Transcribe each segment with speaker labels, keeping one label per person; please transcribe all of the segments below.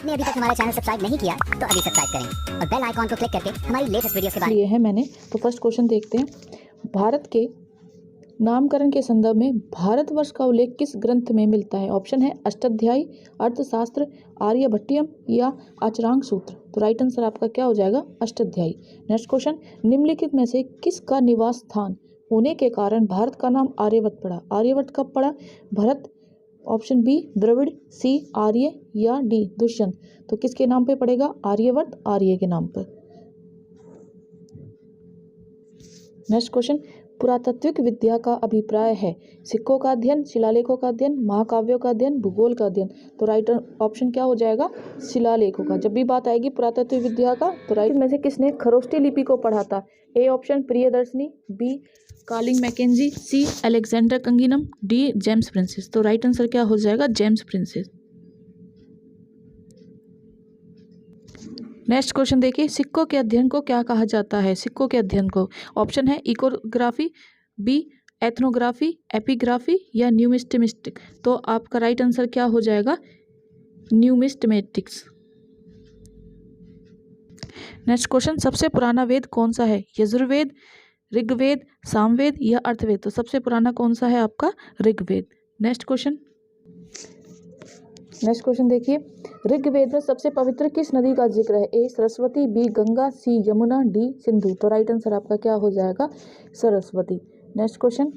Speaker 1: आपने अभी तक हमारा चैनल सब्सक्राइब नहीं किया तो अभी सब्सक्राइब करें और बेल आइकॉन को क्लिक करके हमारी लेटेस्ट वीडियोस के बारे
Speaker 2: लिए है मैंने। तो फर्स्ट क्वेश्चन देखते हैं। भारत के नामकरण के संदर्भ में भारतवर्ष का उल्लेख किस ग्रंथ में मिलता है? ऑप्शन है अष्टाध्यायी, अर्थशास्त्र, आर्यभट्टियम या आचरांक सूत्र। तो राइट आंसर आपका क्या हो जाएगा? अष्टाध्यायी। नेक्स्ट क्वेश्चन, निम्नलिखित में से किसका निवास स्थान होने के कारण भारत का नाम आर्यवत पड़ा? आर्यवत कब पड़ा? भरत, ऑप्शन बी द्रविड़, सी आर्य या डी दुष्यंत। तो किसके नाम पे पड़ेगा? आर्यवर्त, आर्य के नाम पर। नेक्स्ट क्वेश्चन, पुरातात्विक विद्या का अभिप्राय है सिक्कों का अध्ययन, शिलालेखों का अध्ययन, महाकाव्यों का अध्ययन, भूगोल का अध्ययन। तो राइट ऑप्शन क्या हो जाएगा? शिलालेखों का। जब भी बात आएगी पुरातात्विक विद्या का तो राइट में से किसने खरोष्टी लिपि को पढ़ा था? A option Priyadarshini, B Colin Mackenzie, C Alexander Cunningham, D James Prinsep. तो राइट आंसर क्या हो जाएगा? James princess. नेक्स्ट क्वेश्चन देखिए, सिक्कों के अध्ययन को क्या कहा जाता है? सिक्कों के अध्ययन को ऑप्शन है इकोग्राफी, बी एथनोग्राफी, एपिग्राफी या न्यूमिस्टिमिस्टिक। तो आपका राइट आंसर क्या हो जाएगा? न्यूमिस्टिमेटिक्स। नेक्स्ट क्वेश्चन, सबसे पुराना वेद कौन सा है? यजुर्वेद, ऋग्वेद, सामवेद या अर्थवेद। तो सबसे पुराना कौन सा है आपका? ऋग्वेद। नेक्स्ट क्वेश्चन देखिए, ऋग्वेद में सबसे पवित्र किस नदी का जिक्र है? ए सरस्वती, बी गंगा, सी यमुना, डी सिंधु। तो राइट आंसर आपका क्या हो जाएगा? सरस्वती। नेक्स्ट क्वेश्चन,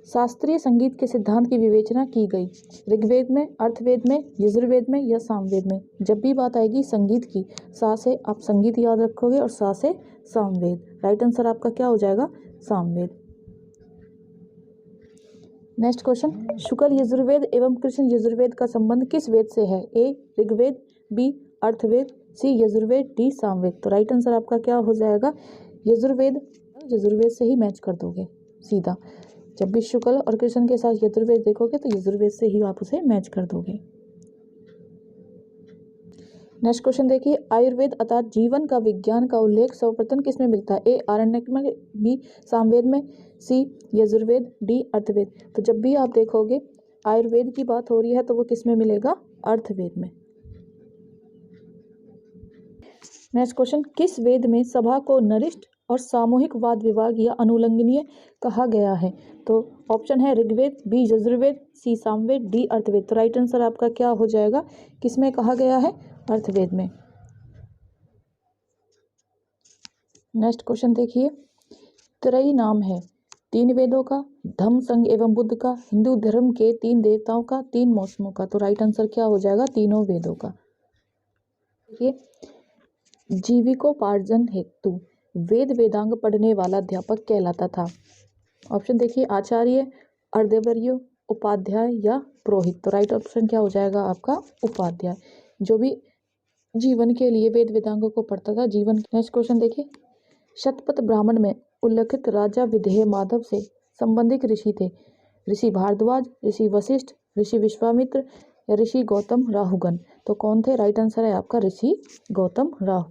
Speaker 2: शास्त्रीय संगीत के सिद्धांत की विवेचना की गई ऋग्वेद में, अर्थवेद में, यजुर्वेद में या सामवेद में? जब भी बात आएगी संगीत की, सा से आप संगीत याद रखोगे और सा से सामवेद। राइट आंसर आपका क्या हो जाएगा? सामवेद। नेक्स्ट क्वेश्चन, शुक्ल यजुर्वेद एवं कृष्ण यजुर्वेद का संबंध किस वेद से है? ए ऋग्वेद, बी अर्थवेद, सी यजुर्वेद, डी सामवेद। तो राइट आंसर आपका क्या हो जाएगा? यजुर्वेद। यजुर्वेद से ही मैच कर दोगे सीधा। जब भी शुक्ल और कृष्ण के साथ यजुर्वेद देखोगे तो यजुर्वेद से ही आप उसे मैच कर दोगे। नेक्स्ट क्वेश्चन देखिए, आयुर्वेद अर्थात जीवन का विज्ञान का उल्लेख सर्वप्रथम किस में मिलता है? ए आरण्यक में, बी सामवेद में, सी यजुर्वेद, डी अर्थवेद। तो जब भी आप देखोगे आयुर्वेद की बात हो रही है तो वो किस में मिलेगा? अर्थवेद में। नेक्स्ट क्वेश्चन, किस वेद में सभा को नरिष्ठ और सामूहिक वाद विवाद या अनुल्लंघनीय कहा गया है? तो ऑप्शन है ऋग्वेद, बी यजुर्वेद, सी सामवेद, डी अर्थवेद। तो राइट आंसर आपका क्या हो जाएगा? किस में कहा गया है? अर्थवेद में। नेक्स्ट क्वेश्चन देखिए, त्रयी नाम है तीन वेदों का, धम्म, संघ एवं बुद्ध का, हिंदू धर्म के तीन देवताओं का, तीन मौसमों का। तो राइट आंसर क्या हो जाएगा? तीनों वेदों का। देखिए, जीविकोपार्जन हेतु वेद वेदांग पढ़ने वाला अध्यापक कहलाता था। ऑप्शन देखिए आचार्य, अर्धवर्य, उपाध्याय या पुरोहित। तो राइट ऑप्शन क्या हो जाएगा आपका? उपाध्याय। जो भी जीवन के लिए वेद वेदांगों को पढ़ता था जीवन। नेक्स्ट क्वेश्चन देखिए, शतपथ ब्राह्मण में उल्लेखित राजा विदेह माधव से संबंधित ऋषि थे? ऋषि भारद्वाज, ऋषि वशिष्ठ, ऋषि विश्वामित्र या ऋषि गौतम राहुगण। तो कौन थे? राइट आंसर है आपका ऋषि गौतम राहु।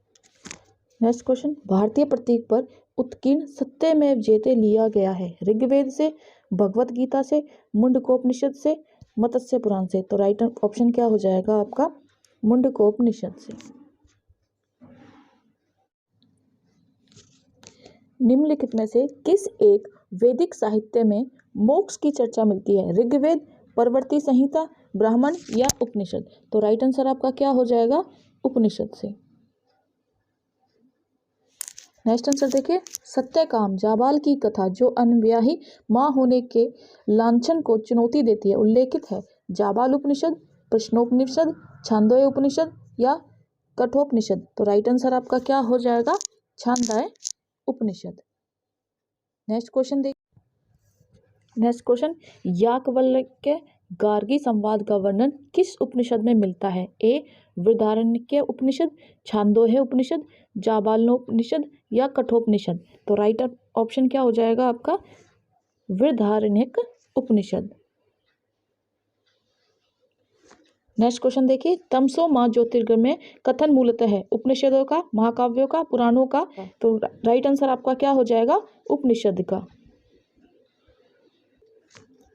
Speaker 2: नेक्स्ट क्वेश्चन, भारतीय प्रतीक पर उत्कीर्ण सत्यमेव जयते लिया गया है ऋग्वेद से, भगवत गीता से, मुंडकोपनिषद से, मत्स्य पुराण से। तो राइट ऑप्शन क्या हो जाएगा आपका? मुंडकोपनिषद से। निम्नलिखित में से किस एक वैदिक साहित्य में मोक्ष की चर्चा मिलती है? ऋग्वेद, परवर्ती संहिता, ब्राह्मण या उपनिषद। तो राइट आंसर आपका क्या हो जाएगा? उपनिषद से। नेक्स्ट आंसर देखिए, सत्यकाम जाबाल की कथा जो अनब्याही मां होने के लांछन को चुनौती देती है उल्लेखित है जाबाल उपनिषद, प्रश्नोपनिषद, छांदोग्य उपनिषद या कठोपनिषद। तो राइट आंसर आपका क्या हो जाएगा? छांदोग्य उपनिषद। नेक्स्ट क्वेश्चन, याज्ञवल्क्य गार्गी संवाद का वर्णन किस उपनिषद में मिलता है? ए बृहदारण्यक उपनिषद, छांदोग्य उपनिषद, जाबालोपनिषद या कठोपनिषद। तो राइट ऑप्शन क्या हो जाएगा आपका? बृहदारण्यक उपनिषद। नेक्स्ट क्वेश्चन देखिए, तमसो माह ज्योतिर्गमय में कथन मूलतः है उपनिषदों का, महाकाव्यों का, पुराणों का। तो राइट आंसर आपका क्या हो जाएगा? उपनिषद का।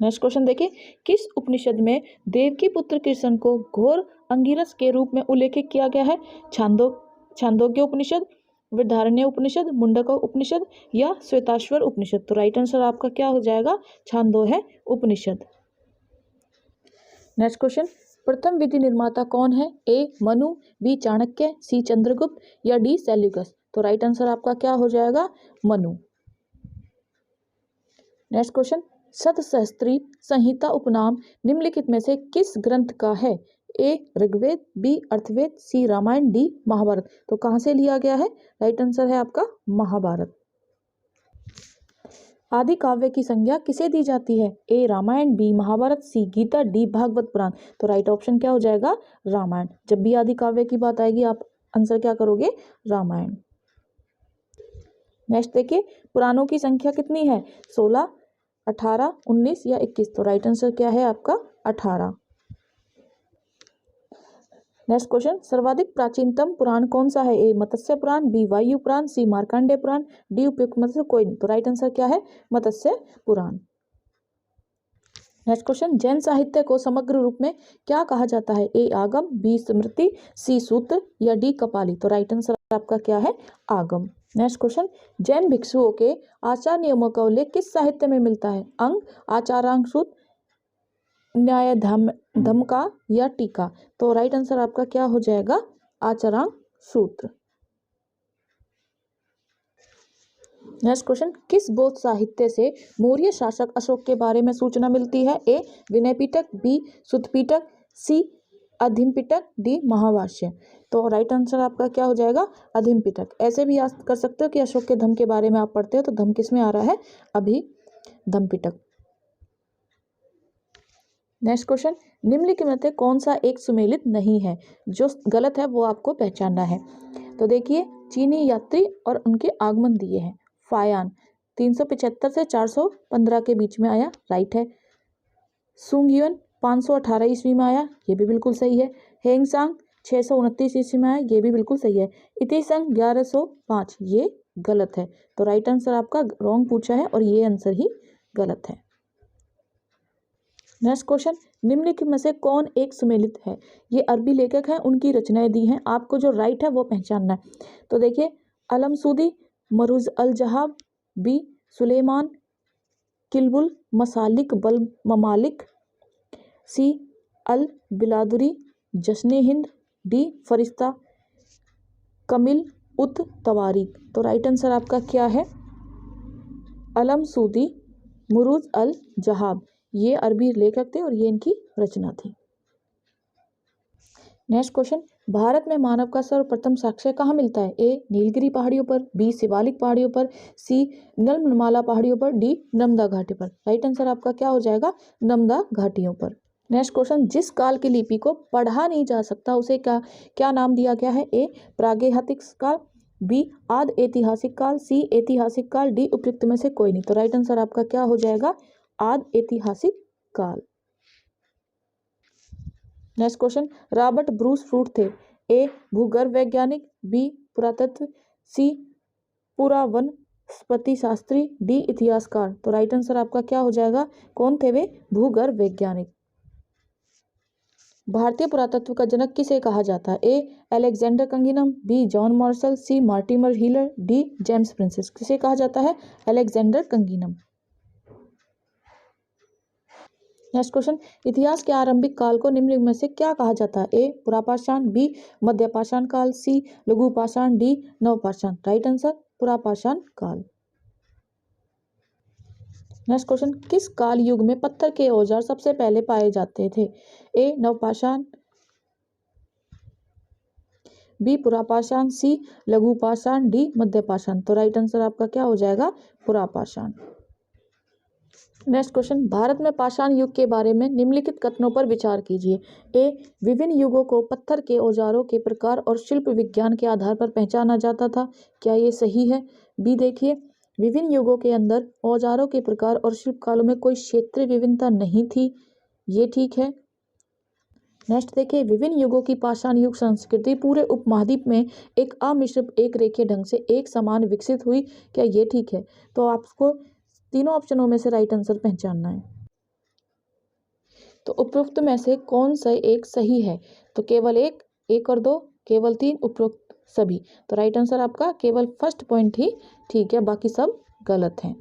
Speaker 2: नेक्स्ट क्वेश्चन देखिए, किस उपनिषद में देवकी पुत्र कृष्ण को घोर अंगिरस के रूप में उल्लेखित किया गया है? छांदोग्य उपनिषद, वृद्धारण्य उपनिषद, मुंडक उपनिषद या श्वेताश्वर उपनिषद? तो राइट आंसर आपका क्या हो जाएगा? छांदोग्य उपनिषद। नेक्स्ट क्वेश्चन, प्रथम विधि निर्माता कौन है? ए मनु, बी चाणक्य, सी चंद्रगुप्त या डी सेल्यूकस? तो राइट आंसर आपका क्या हो जाएगा? मनु। नेक्स्ट क्वेश्चन, सतसहस्त्री संहिता उपनाम निम्नलिखित में से किस ग्रंथ का है? ए ऋग्वेद, बी अर्थवेद, सी रामायण, डी महाभारत? तो कहाँ से लिया गया है? राइट आंसर है आपका महाभारत। आदि काव्य की संज्ञा किसे दी जाती है? ए रामायण, बी महाभारत, सी गीता, डी भागवत पुराण? तो राइट ऑप्शन क्या हो जाएगा? रामायण। जब भी आदि काव्य की बात आएगी आप आंसर क्या करोगे? रामायण। नेक्स्ट देखिए, पुराणों की संख्या कितनी है? 16, 18, 19 या 21? तो राइट आंसर क्या है आपका? 18। नेक्स्ट क्वेश्चन, सर्वाधिक प्राचीनतम पुराण कौन सा है? ए मत्स्य पुराण, बी वायु पुराण, सी मार्कंडेय पुराण, डी उपयुक्त में से कोई नहीं? तो राइट आंसर क्या है? मत्स्य पुराण। नेक्स्ट क्वेश्चन, जैन साहित्य को समग्र रूप में क्या कहा जाता है? ए आगम, बी स्मृति, सी सूत्र या डी कपाली? तो राइट आंसर आपका क्या है? आगम। नेक्स्ट क्वेश्चन, जैन भिक्षुओं के आचार नियमों का उल्लेख किस साहित्य में मिलता है? अंग, आचारांग सूत्र, न्याय धमका या टीका? तो राइट आंसर आपका क्या हो जाएगा? आचारांग सूत्र। नेक्स्ट क्वेश्चन, किस बौद्ध साहित्य से मौर्य शासक अशोक के बारे में सूचना मिलती है? ए विनय पिटक, बी सुत्त पिटक, सी अधिम पिटक, डी महाभाष्य? तो राइट आंसर आपका क्या हो जाएगा? अधिम पिटक। ऐसे भी याद कर सकते हो कि अशोक के धम के बारे में आप पढ़ते हो तो धम किस में आ रहा है? अभिधम पिटक। नेक्स्ट क्वेश्चन, निम्नलिखित में से कौन सा एक सुमेलित नहीं है? जो गलत है वो आपको पहचानना है। तो देखिए, चीनी यात्री और उनके आगमन दिए हैं। फायान 375 से 415 के बीच में आया, राइट है। सुंगयुन 518 ईस्वी में आया, ये भी बिल्कुल सही है। हेंगसांग 629 ईस्वी में आया, ये भी बिल्कुल सही है। इतिसंग 1105, ये गलत है। तो राइट आंसर आपका रॉन्ग पूछा है और ये आंसर ही गलत है। नेक्स्ट क्वेश्चन, निम्नलिखित में से कौन एक सुमेलित है? ये अरबी लेखक हैं, उनकी रचनाएं दी हैं, आपको जो राइट है वो पहचानना है। तो देखिए, अलमसूदी, मरूज अल जहाब, बी सुलेमान, किलबुल मसालिक बल ममालिक, सी अल बिलादुरी, जश्ने हिंद, डी फरिश्ता कमिल उत तवारीक? तो राइट आंसर आपका क्या है? अलमसूदी, मुरूज अल जहाब, ये अरबी लेखक थे और ये इनकी रचना थी। नेक्स्ट क्वेश्चन, भारत में मानव का सर्वप्रथम साक्ष्य कहाँ मिलता है? ए नीलगिरी पहाड़ियों पर, बी शिवालिक पहाड़ियों पर, सी नर्मदा पहाड़ियों पर, डी नर्मदा घाटी पर? राइट आंसर आपका क्या हो जाएगा? नर्मदा घाटियों पर। नेक्स्ट क्वेश्चन, जिस काल की लिपि को पढ़ा नहीं जा सकता उसे क्या नाम दिया गया है? ए प्रागैतिहासिक काल, बी आद ऐतिहासिक काल, सी ऐतिहासिक काल, डी उपयुक्त में से कोई नहीं? तो राइट आंसर आपका क्या हो जाएगा? आद ऐतिहासिक काल। Next question, Robert Bruce fruit थे? ए भूगर्भ वैज्ञानिक, बी पुरातत्व, सी पुरावनस्पति शास्त्री, डी इतिहासकार? तो राइट आंसर आपका क्या हो जाएगा? कौन थे वे? भूगर्भ वैज्ञानिक। भारतीय पुरातत्व का जनक किसे कहा जाता है? A Alexander Cunningham, B John Marshall, C Mortimer Wheeler, D James Prinsep? किसे कहा जाता है? अलेक्जेंडर कंगिनम। नेक्स्ट क्वेश्चन, इतिहास के आरंभिक काल को निम्नलिखित में से क्या कहा जाता है? ए पुरापाषाण, बी मध्यपाषाण काल, सी लघुपाषाण, डी नवपाषाण? राइट आंसर पुरापाषाण काल। नेक्स्ट क्वेश्चन, किस काल युग में पत्थर के औजार सबसे पहले पाए जाते थे? ए नवपाषाण, बी पुरापाषाण, सी लघुपाषाण, डी मध्यपाषाण? तो राइट आंसर आपका क्या हो जाएगा? पुरापाषाण। नेक्स्ट क्वेश्चन, भारत में पाषाण युग के बारे में निम्नलिखित कथनों पर विचार कीजिए। ए विभिन्न युगों को पत्थर के औजारों के प्रकार और शिल्प विज्ञान के आधार पर पहचाना जाता था, क्या ये सही है? बी देखिए, विभिन्न युगों के अंदर औजारों के प्रकार और शिल्प कालों में कोई क्षेत्रीय विभिन्नता नहीं थी, ये ठीक है। नेक्स्ट देखिए, विभिन्न युगों की पाषाण युग संस्कृति पूरे उपमहाद्वीप में एक अमिश्रित एक रेखीय ढंग से एक समान विकसित हुई, क्या ये ठीक है? तो आपको तीनों ऑप्शनों में से राइट आंसर पहचानना है। तो उपरोक्त में से कौन सा एक सही है? तो केवल एक और दो, केवल तीन, उपरोक्त सभी। तो राइट आंसर आपका केवल फर्स्ट पॉइंट ही ठीक है, बाकी सब गलत हैं।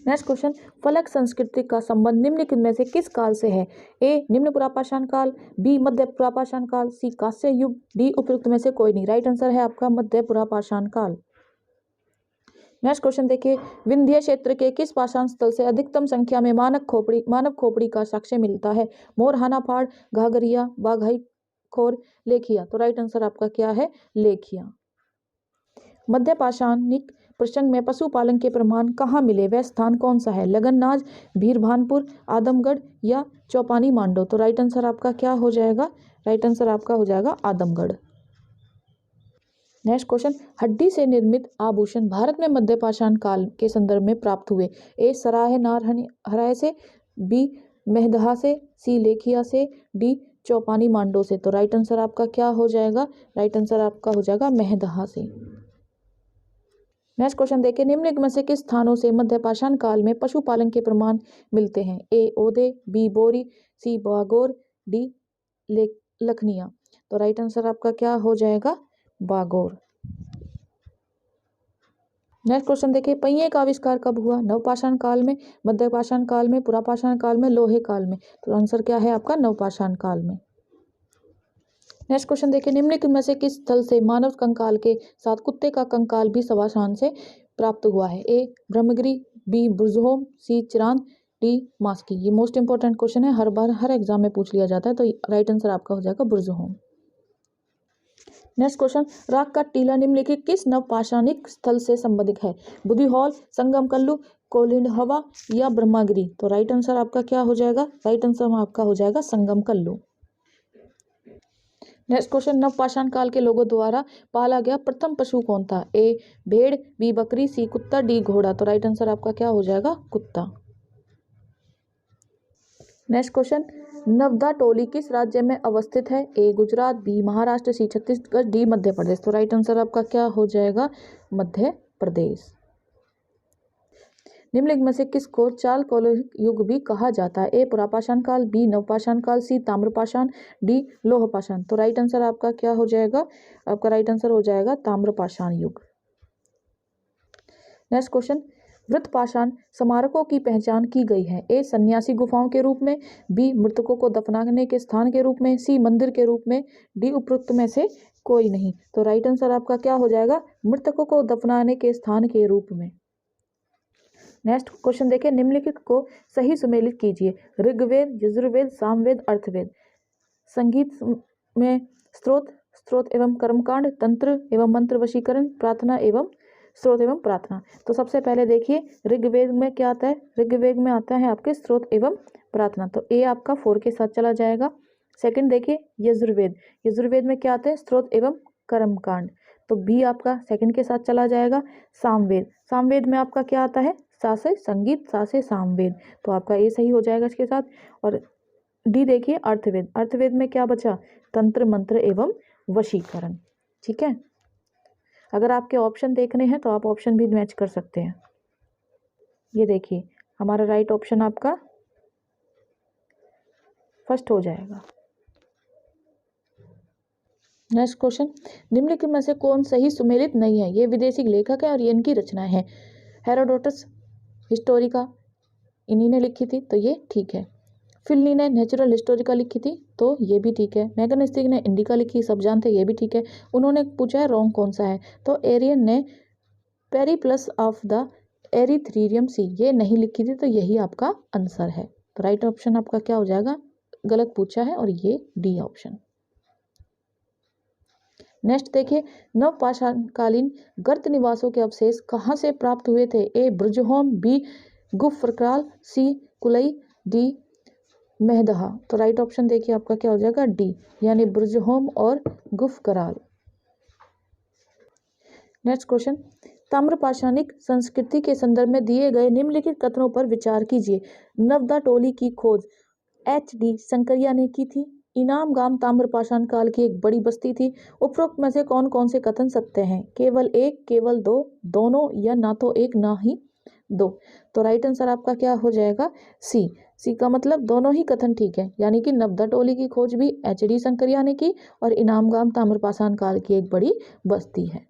Speaker 2: नेक्स्ट क्वेश्चन, फलक संस्कृति का संबंध निम्नलिखित में से किस काल से है? ए निम्न पुरापाषाण काल, बी मध्य पुरापाषाण काल, सी कांस्य युग, डी उपयुक्त में से कोई नहीं। राइट आंसर है आपका मध्य पुरापाषाण काल। नेक्स्ट क्वेश्चन देखिए, विंध्य क्षेत्र के किस पाषाण स्थल से अधिकतम संख्या में मानव खोपड़ी का साक्ष्य मिलता है? मोरहाना पहाड़, घाघरिया, बाघाई खोर, लेखिया। तो राइट आंसर आपका क्या है? लेखिया। मध्य पाषाणिक प्रसंग में पशुपालन के प्रमाण कहाँ मिले? वह स्थान कौन सा है? लगन्नाज, भीरभानपुर, आदमगढ़ या चौपानी मांडो। तो राइट आंसर आपका क्या हो जाएगा? राइट आंसर आपका हो जाएगा आदमगढ़। नेक्स्ट क्वेश्चन, हड्डी से निर्मित आभूषण भारत में मध्य पाषाण काल के संदर्भ में प्राप्त हुए? ए सराय नारहराय से, बी मेहदहा से, सी लेखिया से, डी चौपानी मांडो से। तो राइट आंसर आपका क्या हो जाएगा? राइट आंसर आपका हो जाएगा मेहदहा से। नेक्स्ट क्वेश्चन देखिए, निम्नलिखित में से किस स्थानों से मध्य पाषाण काल में पशुपालन के प्रमाण मिलते हैं? ए ओदे, बी बोरी, सी बागोर, डी लखनिया। तो राइट आंसर आपका क्या हो जाएगा? बागोर। नेक्स्ट क्वेश्चन देखिए, पहिए का आविष्कार कब हुआ? नवपाषाण काल में, मध्य पाषाण काल में, पुरापाषाण काल में, लोहे काल में। तो आंसर क्या है आपका? नवपाषाण काल में। नेक्स्ट क्वेश्चन देखिए, निम्नलिखित में से किस स्थल से मानव कंकाल के साथ कुत्ते का कंकाल भी सवाशान से प्राप्त हुआ है? ए ब्रह्मगिरी, बी बुर्जहोम, सी चिरांद, डी मास्की। ये मोस्ट इंपॉर्टेंट क्वेश्चन है, हर बार हर एग्जाम में पूछ लिया जाता है। तो राइट आंसर आपका हो जाएगा बुर्जहोम। नेक्स्ट क्वेश्चन, राग का टीला निम्नलिखित किस नवपाषाणिक स्थल से संबंधित है? बुधिहौल, संगम कल्लू, कोलिंडहवा या ब्रह्मगिरी। तो राइट आंसर आपका क्या हो जाएगा? राइट आंसर आपका हो जाएगा संगम कल्लू। नेक्स्ट क्वेश्चन, नवपाषाण काल के लोगों द्वारा पाला गया प्रथम पशु कौन था? ए भेड़, बी बकरी, सी कुत्ता, डी घोड़ा। तो राइट आंसर आपका क्या हो जाएगा? कुत्ता। नेक्स्ट क्वेश्चन, नवदा टोली किस राज्य में अवस्थित है? ए गुजरात, बी महाराष्ट्र, सी छत्तीसगढ़, डी मध्य प्रदेश। तो राइट आंसर आपका क्या हो जाएगा? मध्य प्रदेश। निम्नलिखित में से किसको चालकोलिक युग भी कहा जाता है? ए पुरापाषाण काल, बी नवपाषाण काल, सी ताम्रपाषाण, डी लोहपाषाण। तो राइट आंसर आपका क्या हो जाएगा? आपका राइट आंसर हो जाएगा ताम्रपाषाण युग। नेक्स्ट क्वेश्चन, वृत्तपाषाण स्मारकों की पहचान की गई है? ए सन्यासी गुफाओं के रूप में, बी मृतकों को दफनाने के स्थान के रूप में, सी मंदिर के रूप में, डी उपरोक्त में से कोई नहीं। तो राइट आंसर आपका क्या हो जाएगा? मृतकों को दफनाने के स्थान के रूप में। नेक्स्ट क्वेश्चन देखिए, निम्नलिखित को सही सुमेलित कीजिए। ऋग्वेद, यजुर्वेद, सामवेद, अर्थवेद। संगीत में स्त्रोत एवं कर्मकांड, तंत्र एवं मंत्र वशीकरण, प्रार्थना एवं स्त्रोत एवं प्रार्थना। तो सबसे पहले देखिए ऋग्वेद में क्या आता है? ऋग्वेद में आता है आपके स्त्रोत एवं प्रार्थना। तो ए आपका 4 के साथ चला जाएगा। सेकंड देखिए यजुर्वेद, यजुर्वेद में क्या आता है? स्त्रोत एवं कर्मकांड। तो बी आपका सेकंड के साथ चला जाएगा। सामवेद, सामवेद में आपका क्या आता है? सा से संगीत, सा से सामवेद। तो आपका ए सही हो जाएगा इसके साथ। और डी देखिए अर्थवेद, अर्थवेद में क्या बचा? तंत्र मंत्र एवं वशीकरण। ठीक है, अगर आपके ऑप्शन देखने हैं तो आप ऑप्शन भी मैच कर सकते हैं। ये देखिए हमारा राइट ऑप्शन आपका फर्स्ट हो जाएगा। नेक्स्ट क्वेश्चन, निम्नलिखित में से कौन सही सुमेलित नहीं है? ये विदेशी लेखक है और ये इनकी रचनाएं हैं। हेरोडोटस, हिस्टोरिका, इन्हीं ने लिखी थी, तो ये ठीक है। फिलनी ने नेचुरल हिस्टोरिका लिखी थी, तो ये भी ठीक है। मैगनेस्टिक ने इंडिका लिखी, सब जानते हैं, ये भी ठीक है। उन्होंने पूछा है रॉन्ग कौन सा है, तो एरियन ने पेरीप्लस ऑफ द एरिथ्रीरियम सी, ये नहीं लिखी थी, तो यही आपका आंसर है। तो राइट ऑप्शन आपका क्या हो जाएगा? गलत पूछा है और ये डी ऑप्शन। नेक्स्ट देखिए, नवपाषाणकालीन गर्त निवासों के अवशेष कहाँ से प्राप्त हुए थे? ए ब्रुजहोम, बी गुफरक्राल, सी कुलई, डी मेहदहा। तो राइट ऑप्शन देखिए आपका क्या हो जाएगा? डी, यानी ब्रुजहोम और गुफकराल। नेक्स्ट क्वेश्चन, ताम्रपाषाणिक संस्कृति के संदर्भ में दिए गए निम्नलिखित कथनों पर विचार कीजिए। नवदा टोली की खोज H.D. शंकरिया ने की थी। इनाम गाम ताम्रपाषाण काल की एक बड़ी बस्ती थी। उपरोक्त में से कौन कौन से कथन सत्य हैं? केवल एक, केवल दो, दोनों या ना तो एक ना ही 2। तो राइट आंसर आपका क्या हो जाएगा? सी का मतलब दोनों ही कथन ठीक है, यानी कि नब्दा टोली की खोज भी एच डी शंकरिया ने की और इनाम गाम ताम्रपाषाण काल की एक बड़ी बस्ती है।